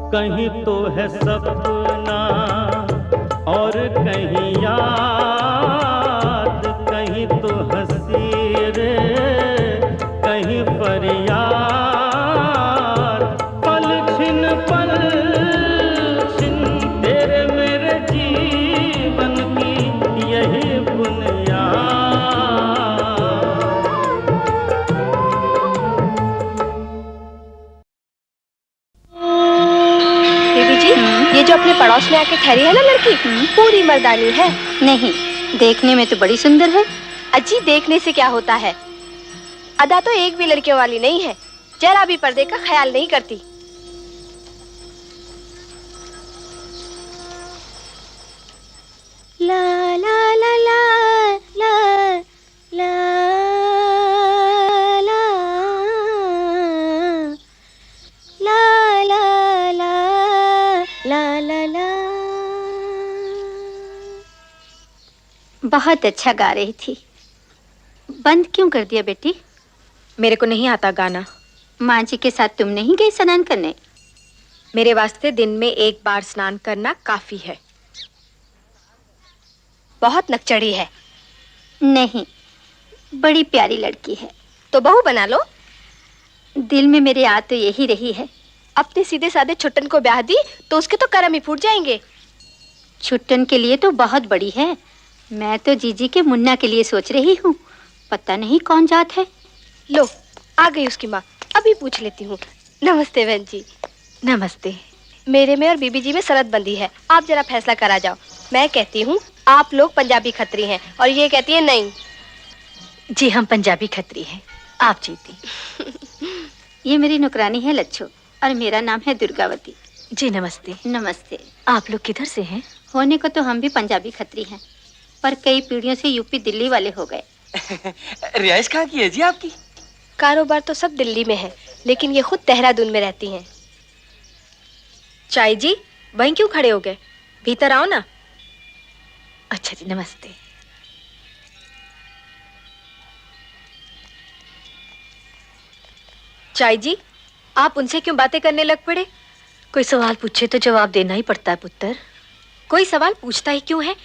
कहीं तो है सपना और कहीं याद, कहीं तो हंसी रे कहीं फरियाद। पल छिन तेरे मेरे जीवन की यही बुनियाद। बीबी जी, ये जो अपने पड़ोस में आके ठहरी है ना लड़की, पूरी मर्दानी है। नहीं, देखने में तो बड़ी सुंदर है। अजी, देखने से क्या होता है, अदा तो एक भी लड़कियों वाली नहीं है, जरा भी पर्दे का ख्याल नहीं करती। ला ला ला ला ला ला ला ला ला ला ला ला ला। बहुत अच्छा गा रही थी। बंद क्यों कर दिया बेटी? मेरे को नहीं आता गाना। माँ जी के साथ तुम नहीं गई स्नान करने? मेरे वास्ते दिन में एक बार स्नान करना काफी है। बहुत नकचड़ी है। नहीं, बड़ी प्यारी लड़की है। तो बहू बना लो। दिल में मेरे आ तो यही रही है। अपने सीधे साधे छुट्टन को ब्याह दी तो उसके तो करम ही फूट जाएंगे। छुट्टन के लिए तो बहुत बड़ी है। मैं तो जीजी के मुन्ना के लिए सोच रही हूँ। पता नहीं कौन जात है। लो, आ गई उसकी माँ। अभी पूछ लेती हूँ। नमस्ते बहन जी। नमस्ते। मेरे में और बीबी जी में शरत बंदी है, आप जरा फैसला करा जाओ। मैं कहती हूँ आप लोग पंजाबी खत्री हैं और ये कहती है नहीं। जी, हम पंजाबी खत्री हैं। आप जीती। ये मेरी नौकरानी है लच्छो और मेरा नाम है दुर्गावती। जी नमस्ते। नमस्ते। आप लोग किधर से हैं? होने को तो हम भी पंजाबी खत्री हैं, पर कई पीढ़ियों से यूपी दिल्ली वाले हो गए। रिहाइश कहाँ की है जी आपकी? कारोबार तो सब दिल्ली में है, लेकिन ये खुद देहरादून में रहती हैं। चाय जी, वहीं क्यों खड़े हो गए? भीतर आओ ना। अच्छा जी, नमस्ते। चाय जी, आप उनसे क्यों बातें करने लग पड़े? कोई सवाल पूछे तो जवाब देना ही पड़ता है पुत्र। कोई सवाल पूछता ही क्यों है?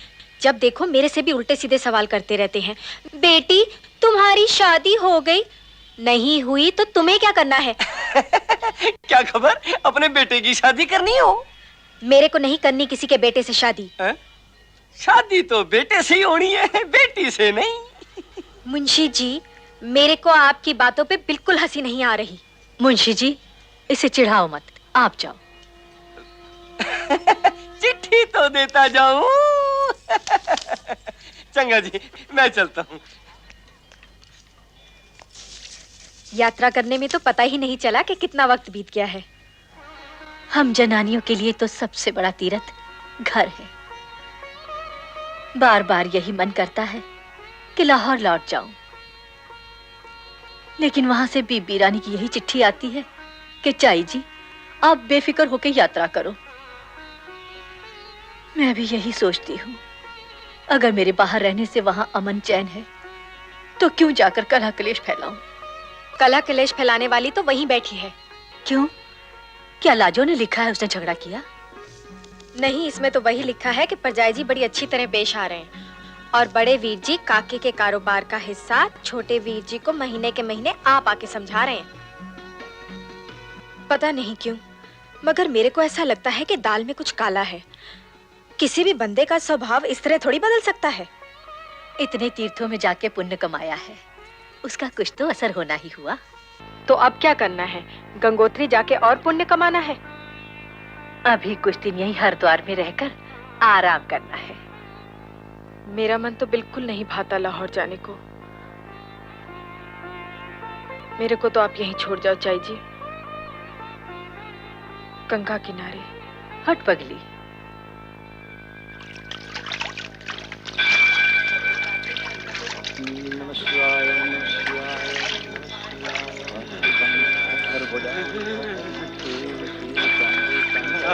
जब देखो मेरे से भी उल्टे सीधे सवाल करते रहते हैं। बेटी, तुम्हारी शादी हो गई? नहीं हुई तो तुम्हें क्या करना है? क्या खबर, अपने बेटे की शादी करनी हो? मेरे को नहीं करनी किसी के बेटे से शादी। शादी तो बेटे से ही होनी है, बेटी से नहीं। मुंशी जी, मेरे को आपकी बातों पे बिल्कुल हंसी नहीं आ रही। मुंशी जी, इसे चिढ़ाओ मत, आप जाओ। चिट्ठी तो देता जाऊं। चंगा जी, मैं चलता हूँ। यात्रा करने में तो पता ही नहीं चला कि कितना वक्त बीत गया है। हम जनानियों के लिए तो सबसे बड़ा तीर्थ घर है। बार बार यही मन करता है कि लाहौर लौट जाऊं, लेकिन वहां से बीबी रानी की यही चिट्ठी आती है कि चाई जी आप बेफिक्र होकर यात्रा करो। मैं भी यही सोचती हूँ, अगर मेरे बाहर रहने से वहां अमन चैन है तो क्यों जाकर कलह कलेश फैलाऊं। कलह कलेश फैलाने वाली तो वहीं बैठी है। क्यों, क्या लाजो ने लिखा है उसने झगड़ा किया? नहीं, इसमें तो वही लिखा है कि परजाई जी बड़ी अच्छी तरह पेश आ रहे हैं और बड़े वीर जी काके के कारोबार का हिस्सा छोटे वीर जी को महीने के महीने आप आके समझा रहे हैं। पता नहीं क्यों, मगर मेरे को ऐसा लगता है कि दाल में कुछ काला है। किसी भी बंदे का स्वभाव इस तरह थोड़ी बदल सकता है। इतने तीर्थों में जाके पुण्य कमाया है, उसका कुछ तो असर होना ही हुआ। तो अब क्या करना है? गंगोत्री जाके और पुण्य कमाना है? अभी कुछ दिन यहीं हरिद्वार में रहकर आराम करना है। मेरा मन तो बिल्कुल नहीं भाता लाहौर जाने को। मेरे को तो आप यहीं छोड़ जाओ चाई जी, गंगा किनारे। हट पगली,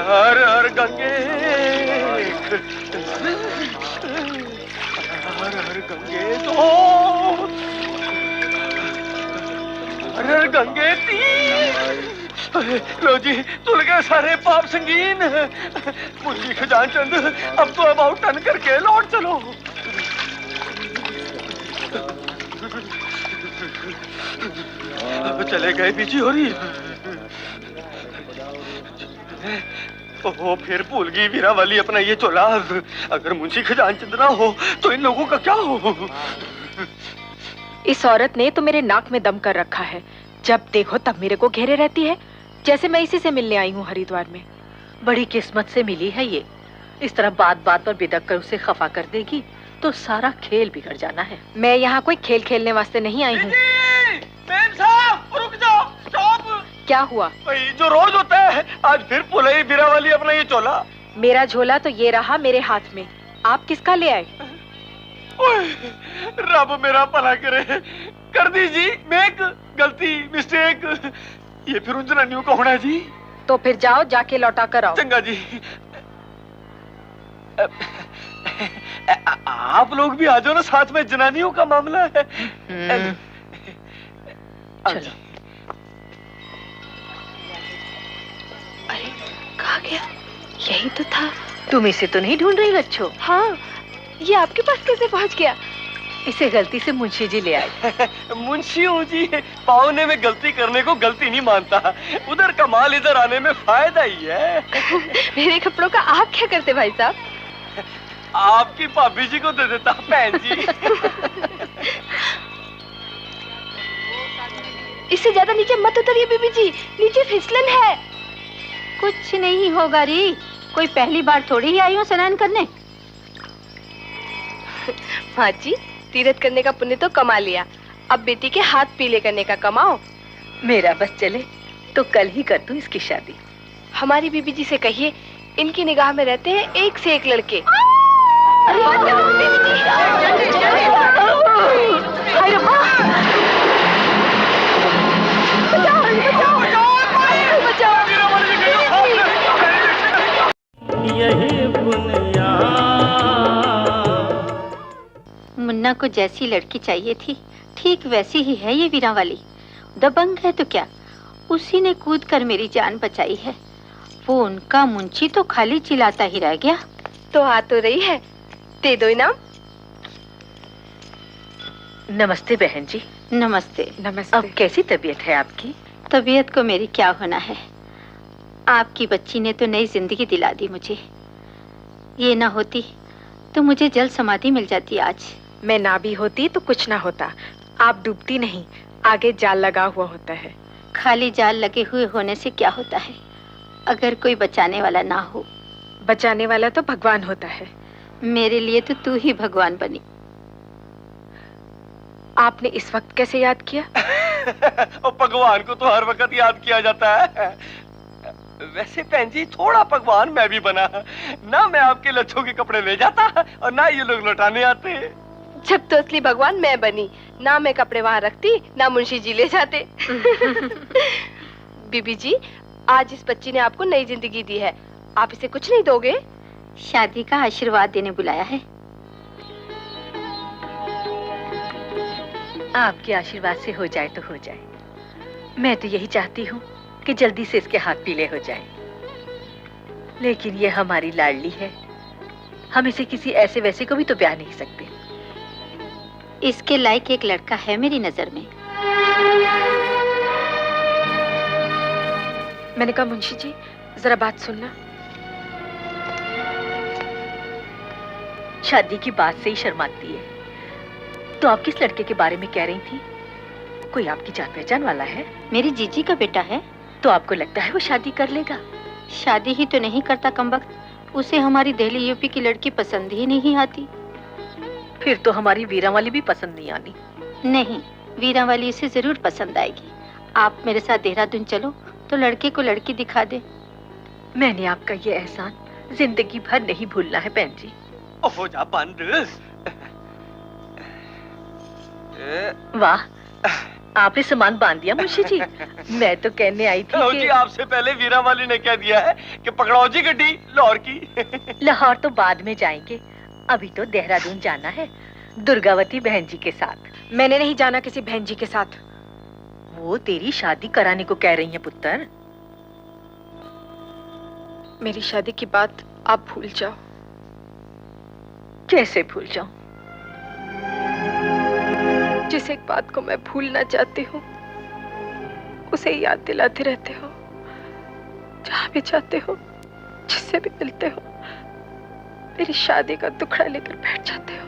हर हर गंगे, हर हर गंगे दो, हर हर गंगे तीन, लो जी तुल गए सारे पाप संगीन। मुंशी खजानचंद अब तो अबाउट टर्न करके लौट चलो। अब चले गए बीजी हो रही। ओ फिर भूल गई वीरा वाली अपना ये चोला। अगर मुंशी खजानचंद ना हो तो इन लोगों का क्या हो। इस औरत ने तो मेरे नाक में दम कर रखा है। जब देखो तब मेरे को घेरे रहती है, जैसे मैं इसी से मिलने आई हूँ हरिद्वार में। बड़ी किस्मत से मिली है ये। इस तरह बात बात पर बिदक कर उसे खफा कर देगी तो सारा खेल बिगड़ जाना है। मैं यहाँ कोई खेल खेलने वास्ते नहीं आई हूँ। मेम साहब रुक जाओ, स्टॉप। क्या हुआ? भाई जो रोज होता है आज फिर भुलाई वीरा वाली अपना ये चोला। मेरा झोला तो ये रहा मेरे हाथ में। आप किसका ले आए? रब मेरा भला करे। कर दी जी, मेक गलती मिस्टेक। ये फिर उन जनानियों का होना जी। तो फिर जाओ, जाके लौटा कर आओ। चंगा जी। आप लोग भी आ जाओ ना, साथ में जनानियों का मामला है। चलो। अरे कहाँ गया? यही तो था। तुम इसे तो नहीं ढूंढ रही लच्छो? हाँ, ये आपके पास कैसे पहुँच गया? इसे गलती से मुंशी जी ले आए। मुंशी हूँ जी, पावने में गलती करने को गलती नहीं मानता। उधर का माल इधर आने में फायदा ही है। मेरे कपड़ों का आप क्या करते भाई साहब? आपकी भाभी जी को दे देता बहन जी। इससे ज्यादा नीचे मत उतरिए बीबी जी, नीचे फिसलन है। कुछ नहीं होगा री, कोई पहली बार थोड़ी ही आई हूँ स्नान करने। माँ जी, तीर्थ करने का पुण्य तो कमा लिया, अब बेटी के हाथ पीले करने का कमाओ। मेरा बस चले तो कल ही कर दूं इसकी शादी। हमारी बीबी जी से कहिए, इनकी निगाह में रहते हैं एक से एक लड़के। यही बुनियाद। मुन्ना को जैसी लड़की चाहिए थी ठीक वैसी ही है ये वीरा वाली। दबंग है तो क्या, उसी ने कूद कर मेरी जान बचाई है। वो उनका मुंशी तो खाली चिल्लाता ही रह गया। तो आ तो रही है, दे दो इनाम। नमस्ते बहन जी। नमस्ते। नमस्ते। अब कैसी तबीयत है आपकी? तबीयत को मेरी क्या होना है, आपकी बच्ची ने तो नई जिंदगी दिला दी मुझे। ये ना होती तो मुझे जल समाधि मिल जाती आज। मैं ना भी होती तो कुछ ना होता। आप डूबती नहीं, आगे जाल लगा हुआ होता है। खाली जाल लगे हुए होने से क्या होता है, अगर कोई बचाने वाला ना हो। बचाने वाला तो भगवान होता है। मेरे लिए तो तू ही भगवान बनी। आपने इस वक्त कैसे याद किया? और भगवान को तो हर वक्त याद किया जाता है। वैसे बहन जी थोड़ा भगवान मैं भी बना ना। मैं आपके लच्छों के कपड़े ले जाता और ना ये लोग लौटाने आते। जब तो असली भगवान मैं बनी, ना मैं कपड़े वहाँ रखती ना मुंशी जी ले जाते। बीबी जी, आज इस बच्ची ने आपको नई जिंदगी दी है, आप इसे कुछ नहीं दोगे? शादी का आशीर्वाद देने बुलाया है। आपके आशीर्वाद से हो जाए तो हो जाए। मैं तो यही चाहती हूँ कि जल्दी से इसके हाथ पीले हो जाएं। लेकिन ये हमारी लाडली है, हम इसे किसी ऐसे वैसे को भी तो ब्याह नहीं सकते। इसके लायक एक लड़का है मेरी नजर में। मैंने कहा मुंशी जी जरा बात सुनना। शादी की बात से ही शर्माती है। तो आप किस लड़के के बारे में कह रही थी? कोई आपकी जान पहचान वाला है? मेरी जीजी का बेटा है। तो आपको लगता है वो शादी कर लेगा? शादी ही तो नहीं करता कमबख्त, उसे हमारी दिल्ली यूपी की लड़की पसंद ही नहीं आती। फिर तो हमारी वीरा वाली भी पसंद नहीं आनी। नहीं, वीरा वाली उसे जरूर पसंद आएगी। आप मेरे साथ देहरादून चलो तो लड़के को लड़की दिखा दे। मैंने आपका ये एहसान जिंदगी भर नहीं भूलना है बहन जी। हो जा बंद। वाह, आपने सामान बांध दिया मुंशी जी। मैं तो कहने आई थी कि... जी आपसे पहले वीरा वाली ने कह दिया है कि पकड़ाओ जी गड्डी लाहौर की। लाहौर तो बाद में जाएंगे, अभी तो देहरादून जाना है दुर्गावती बहन जी के साथ। मैंने नहीं जाना किसी बहन जी के साथ। वो तेरी शादी कराने को कह रही है पुत्र। मेरी शादी की बात आप भूल जाओ। कैसे भूल जाऊं? जिस एक बात को मैं भूलना चाहती हूँ उसे याद दिलाते रहते हो। जहाँ भी जाते हो, जिससे भी मिलते हो, मेरी शादी का टुकड़ा लेकर बैठ जाते हो।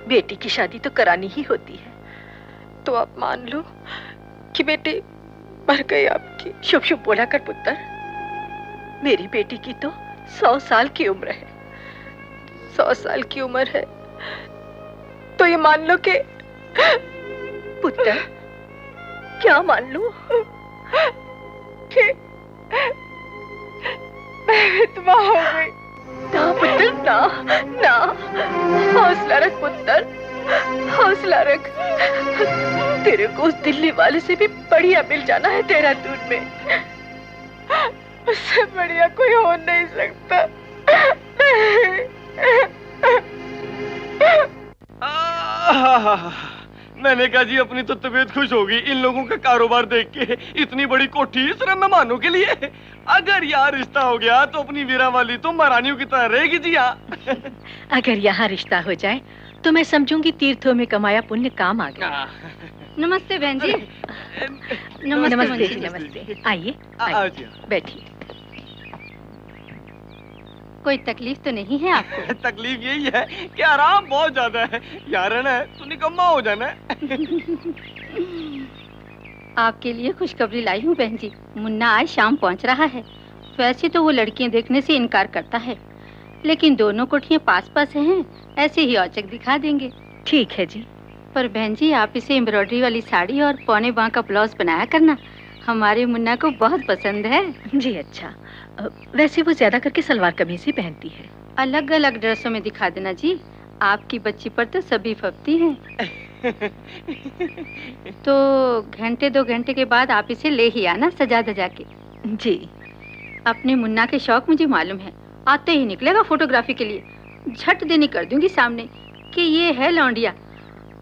बेटी की शादी तो करानी ही होती है। तो आप मान लो कि बेटी मर गई आपकी। शुभ शुभ बोला कर पुत्र। मेरी बेटी की तो 100 साल की उम्र है। 100 साल की उम्र है तो ये मान लो कि पुत्र, क्या मान लूं? कि मैं विधवा हो गई। ना पुत्र, ना ना, हौसला रख पुत्र, हौसला रख। तेरे को उस दिल्ली वाले से भी बढ़िया मिल जाना है देहरादून में। उससे बढ़िया कोई हो नहीं सकता। मैंने कहा जी अपनी तो तबीयत खुश होगी इन लोगों का कारोबार देख के। इतनी बड़ी कोठी सिर्फ मेहमानों के लिए। अगर यहाँ रिश्ता हो गया तो अपनी वीरा वाली तो महारानियों की तरह रहेगी जी। यहाँ अगर यहाँ रिश्ता हो जाए तो मैं समझूंगी तीर्थों में कमाया पुण्य काम आ गया। नमस्ते बहन जी। नमस्ते मुंशी जी, जी। नमस्ते। आइए आओ जी। बैठिए। कोई तकलीफ तो नहीं है आपको? तकलीफ यही है कि आराम बहुत ज्यादा है। यहाँ रहना है तो निकम्मा हो जाना है। आपके लिए खुशखबरी लाई हूँ बहन जी। मुन्ना आज शाम पहुँच रहा है। वैसे तो वो लड़कियां देखने से इनकार करता है, लेकिन दोनों कोठियां पास पास हैं, ऐसे ही औचक दिखा देंगे। ठीक है जी। पर बहन जी आप इसे एम्ब्रॉयडरी वाली साड़ी और पौने बाँ का ब्लाउज बनाया करना, हमारे मुन्ना को बहुत पसंद है। जी अच्छा। वैसे वो ज्यादा करके सलवार कमीज ही पहनती है। अलग अलग ड्रेसों में दिखा देना जी, आपकी बच्ची पर तो सभी फबती हैं। तो घंटे 2 घंटे के बाद आप इसे ले ही आना सजा धजा के। जी। अपने मुन्ना के शौक मुझे मालूम है, आते ही निकलेगा फोटोग्राफी के लिए। झट देनी कर दूंगी सामने कि ये है लौंडिया।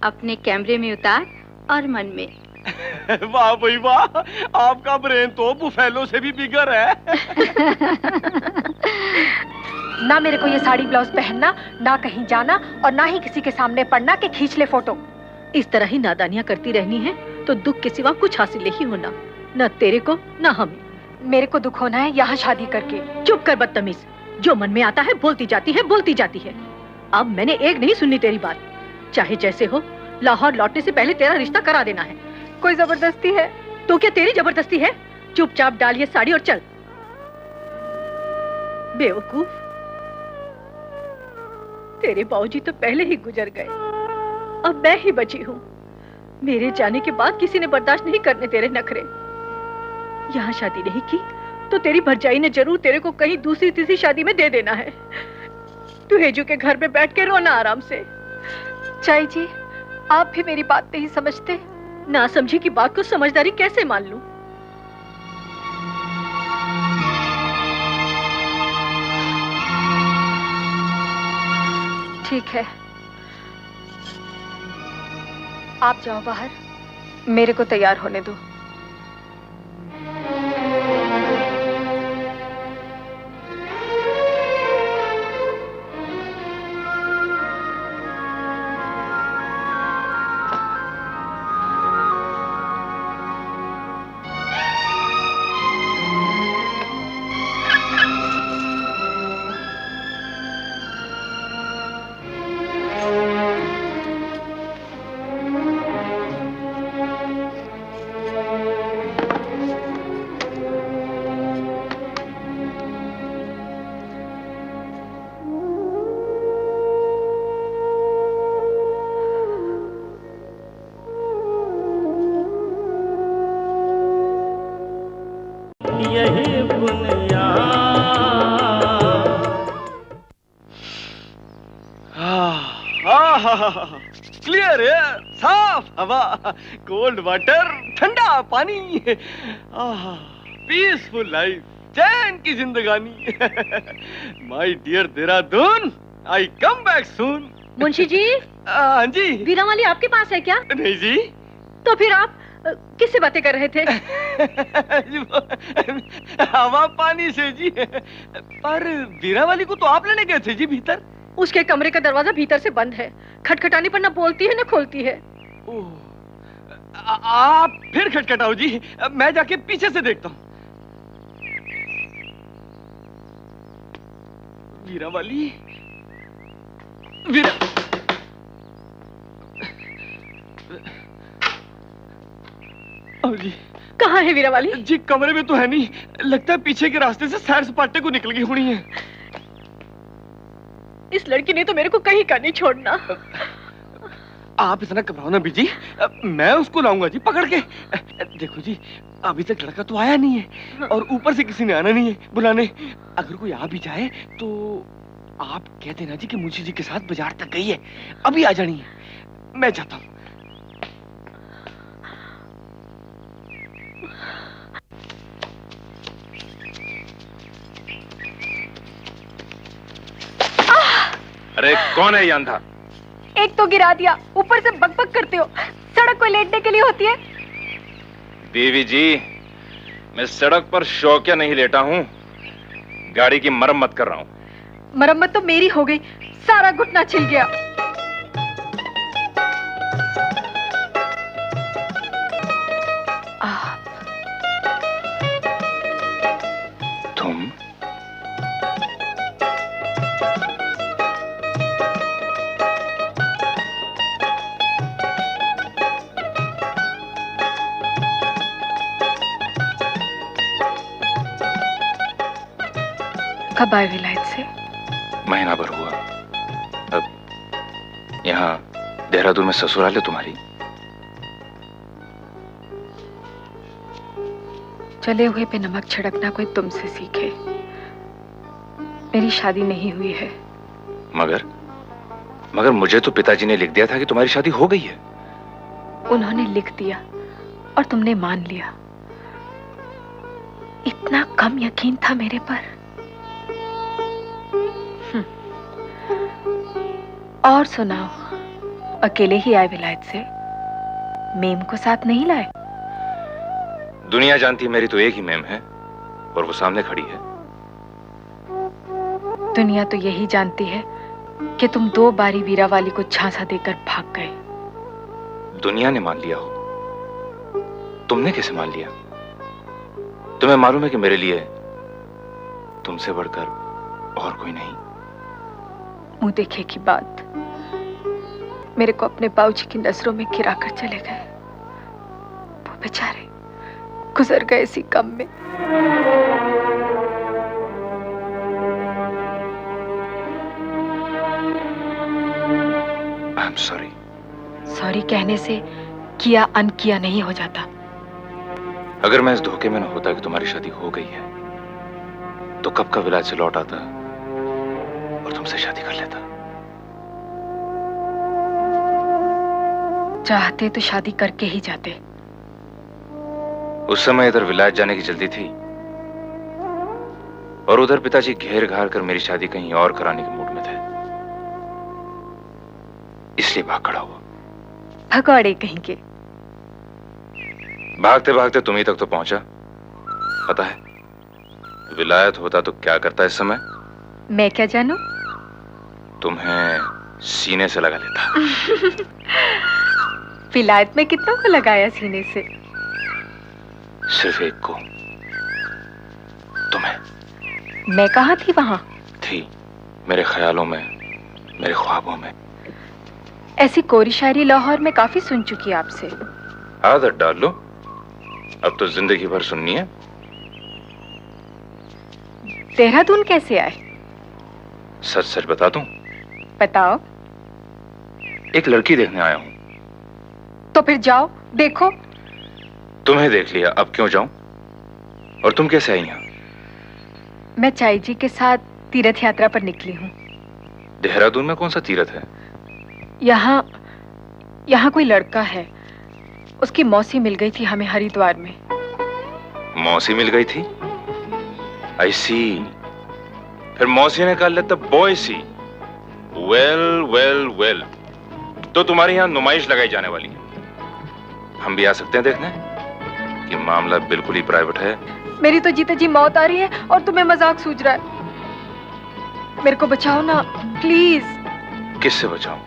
अपने कैमरे में उतार और मन में। वाह भाई वाह, आपका ब्रेन तो बुफेलो से भी बिगर है। ना मेरे को ये साड़ी ब्लाउज पहनना, ना कहीं जाना और ना ही किसी के सामने पड़ना कि खींच ले फोटो। इस तरह ही नादानियां करती रहनी है तो दुख के सिवा कुछ हासिल नहीं होना, न तेरे को न हमें। मेरे को दुख होना है यहाँ शादी करके। चुप कर बदतमीज, जो मन में आता है बोलती जाती है, बोलती जाती है। अब मैंने एक नहीं सुननी तेरी बात। चाहे जैसे हो, लाहौर लौटने से पहले तेरा रिश्ता करा देना है। कोई जबरदस्ती है? तो क्या तेरी जबरदस्ती है? चुपचाप डाल ये साड़ी और चल। बेवकूफ, तेरे बाबूजी तो पहले ही गुजर गए, अब मैं ही बची हूँ। मेरे जाने के बाद किसी ने बर्दाश्त नहीं करने तेरे नखरे। यहाँ शादी नहीं की तो तेरी भरजाई ने जरूर तेरे को कहीं दूसरी तीसरी शादी में दे देना है। तू हेजू के घर में बैठ के रोना आराम से। चाई जी, आप भी मेरी बात नहीं समझते। ना समझी की बात को समझदारी कैसे मान लूं? ठीक है, आप जाओ बाहर, मेरे को तैयार होने दो। यही बुनियाद। क्लियर एयर, साफ हवा, कोल्ड वाटर, ठंडा पानी, पीसफुल लाइफ, चैन की जिंदगानी। My dear Dehradun, I come back soon. Munshi ji, हाँ जी। वीरा वाली आपके पास है क्या? नहीं जी। तो फिर आप किससे बातें कर रहे थे? हवा पानी से जी। पर वीरा वाली को तो आप लेने गए थे जी भीतर। उसके कमरे का दरवाजा भीतर से बंद है। खटखटाने पर ना बोलती है ना खोलती है। आप फिर खटखटाओ जी, मैं जाके पीछे से देखता हूँ। वीरा वाली, वीरा जी कहाँ है वीरा वाली? जी कमरे में तो है नहीं, लगता है पीछे के रास्ते से सैर सपाटे को निकल गई होनी है। इस लड़की ने तो मेरे को कहीं का नहीं छोड़ना। आप इतना घबराओ ना बीजी, मैं उसको लाऊंगा जी पकड़ के। देखो जी अभी तक लड़का तो आया नहीं है और ऊपर से किसी ने आना नहीं है बुलाने। अगर कोई आ भी जाए तो आप कह देना जी कि मुंशी जी के साथ बाजार तक गई है, अभी आ जानी है। मैं जाता हूँ। अरे कौन है ये अंधा? एक तो गिरा दिया, ऊपर से बकबक करते हो। सड़क कोई लेटने के लिए होती है? देवी जी, मैं सड़क पर शौकिया नहीं लेटा हूँ, गाड़ी की मरम्मत कर रहा हूँ। मरम्मत तो मेरी हो गई, सारा घुटना छिल गया। तुम? कब आए विलायत से? महीना भर हुआ। अब यहाँ देहरादून में ससुराल है तुम्हारी? चले हुए पे नमक छिड़कना कोई तुमसे सीखे। मेरी शादी नहीं हुई है। मगर मुझे तो पिताजी ने लिख दिया था कि तुम्हारी शादी हो गई है। उन्होंने लिख दिया और तुमने मान लिया। इतना कम यकीन था मेरे पर। और सुनाओ, अकेले ही आए विलायत से? मेम को साथ नहीं लाए? दुनिया जानती है मेरी तो एक ही मेम है और वो सामने खड़ी है। दुनिया तो यही जानती है कि तुम 2 बारी वीरा वाली को झांसा देकर भाग गए। दुनिया ने मान लिया हो, तुमने कैसे मान लिया? तुम्हें मालूम है कि मेरे लिए तुमसे बढ़कर और कोई नहीं। मुंह देखे की बात, मेरे को अपने बाबूजी की नजरों में गिरा कर चले गए। वो बेचारे गुजर गए इसी गम में। I am sorry. सॉरी कहने से किया अनकिया नहीं हो जाता। अगर मैं इस धोखे में न होता कि तुम्हारी शादी हो गई है तो कब का विलायत से लौट आता और तुमसे शादी कर लेता। चाहते तो शादी करके ही जाते। उस समय इधर विलायत जाने की जल्दी थी और उधर पिताजी घेर घार कर मेरी शादी कहीं और कराने के मूड में थे, इसलिए भाग खड़ा हुआ। भगौड़े कहीं के। भागते भागते तुम्ही तक तो पहुंचा। पता है विलायत होता तो क्या करता इस समय? मैं क्या जानू? तुम्हें सीने से लगा लेता। विलायत में कितनों को लगाया सीने से? सिर्फ एक को, तुम्हें। मैं कहाँ थी वहां? थी मेरे ख्यालों में, मेरे ख्वाबों में। ऐसी कोरी शायरी लाहौर में काफी सुन चुकी आपसे। आदत डाल लो, अब तो जिंदगी भर सुननी है। देहरादून कैसे आए? सच सच बता दूं? बताओ। एक लड़की देखने आया हूं। तो फिर जाओ देखो। तुम्हें देख लिया, अब क्यों जाऊं? और तुम कैसे आई यहाँ? मैं चाई जी के साथ तीर्थ यात्रा पर निकली हूँ। देहरादून में कौन सा तीर्थ है? यहाँ कोई लड़का है, उसकी मौसी मिल गई थी हमें हरिद्वार में। मौसी मिल गई थी? आई सी। फिर मौसी ने कहा let the boy see. Well well well, तो तुम्हारे यहाँ नुमाइश लगाई जाने वाली है। हम भी आ सकते हैं देखने कि मामला बिल्कुल ही प्राइवेट है? मेरी तो जीते जी मौत आ रही है और तुम्हें मजाक सूझ रहा है। मेरे को बचाओ ना प्लीज। किससे बचाऊं?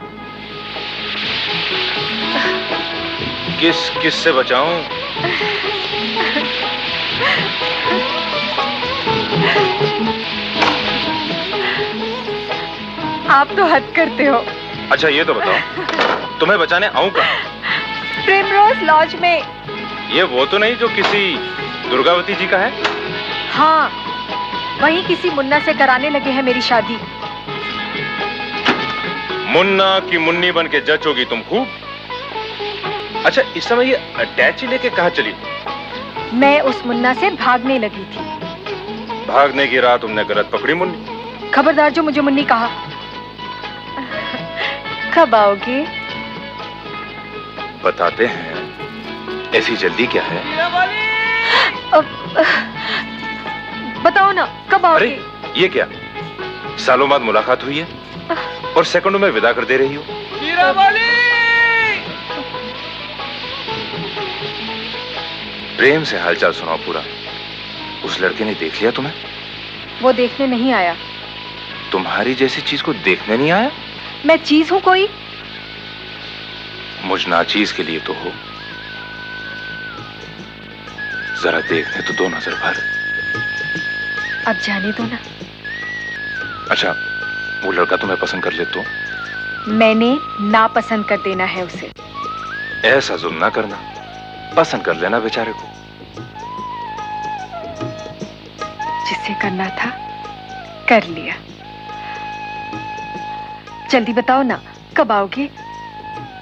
किससे बचाऊं? आप तो हद करते हो। अच्छा ये तो बताओ, तुम्हें बचाने आऊं कहाँ? प्रिमरोज लॉज में। ये वो तो नहीं जो किसी दुर्गावती जी का है? हाँ, वहीं किसी मुन्ना से कराने लगे हैं मेरी शादी। मुन्ना की मुन्नी बन के जचोगी तुम खूब। अच्छा इस समय ये अटैची लेके कहाँ चली? मैं उस मुन्ना से भागने लगी थी। भागने की राह तुमने गलत पकड़ी मुन्नी। खबरदार जो मुझे मुन्नी कहा। कब आओगे? बताते हैं, ऐसी जल्दी क्या है? बताओ ना कब आओगे? अरे ये क्या, सालों बाद मुलाकात हुई है और सेकंडों में विदा कर दे रही हो। प्रेम से हालचाल सुनाओ पूरा। उस लड़के ने देख लिया तुम्हें? वो देखने नहीं आया। तुम्हारी जैसी चीज को देखने नहीं आया? मैं चीज हूँ कोई? मुझ नाचीज के लिए तो हो। जरा देखने तो दो नजर भर। अब जाने दो ना। अच्छा वो लड़का तुम्हें पसंद कर ले तो? मैंने नापसंद कर देना है उसे। ऐसा जुल्म ना करना, पसंद कर लेना बेचारे को। जिससे करना था कर लिया। जल्दी बताओ ना कब आओगे?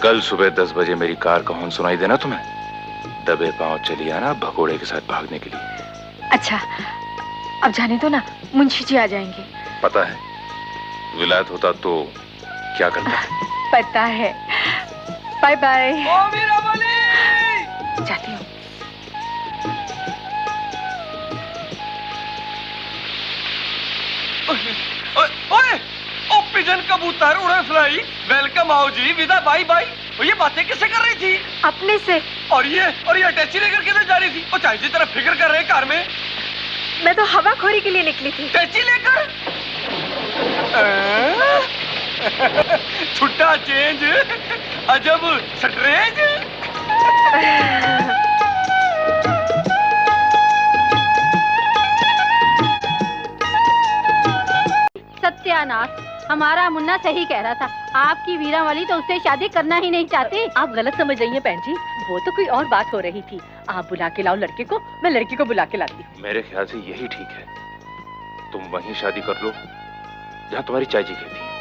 कल सुबह 10 बजे मेरी कार का हॉर्न सुनाई देना तुम्हें। दबे पांव चली आना भगोड़े के साथ भागने के लिए। अच्छा अब जाने दो ना, मुंशी जी आ जाएंगे। पता है, विलायत होता तो क्या करता? पता है। Bye bye. जाती हूँ। ओए, ओ पिजन कबूतर उड़न फ्लाई, वेलकम आओ जी, विदा बाय बाय। और ये बातें किससे कर रही थी? अपने से। और ये अटैची लेकर किधर जा रही थी? ओ चाची तरह फिक्र कर रहे हैं कार में। मैं तो हवाखोरी के लिए निकली थी। अटैची लेकर? छुट्टा चेंज, अजब स्ट्रेंज। सत्यानाश, हमारा मुन्ना सही कह रहा था। आपकी वीरा वाली तो उससे शादी करना ही नहीं चाहती। आप गलत समझ रही हैं बहन जी, वो तो कोई और बात हो रही थी। आप बुला के लाओ लड़के को, मैं लड़की को बुला के लाती हूँ। मेरे ख्याल से यही ठीक है। तुम वहीं शादी कर लो जहाँ तुम्हारी चाची कहती है।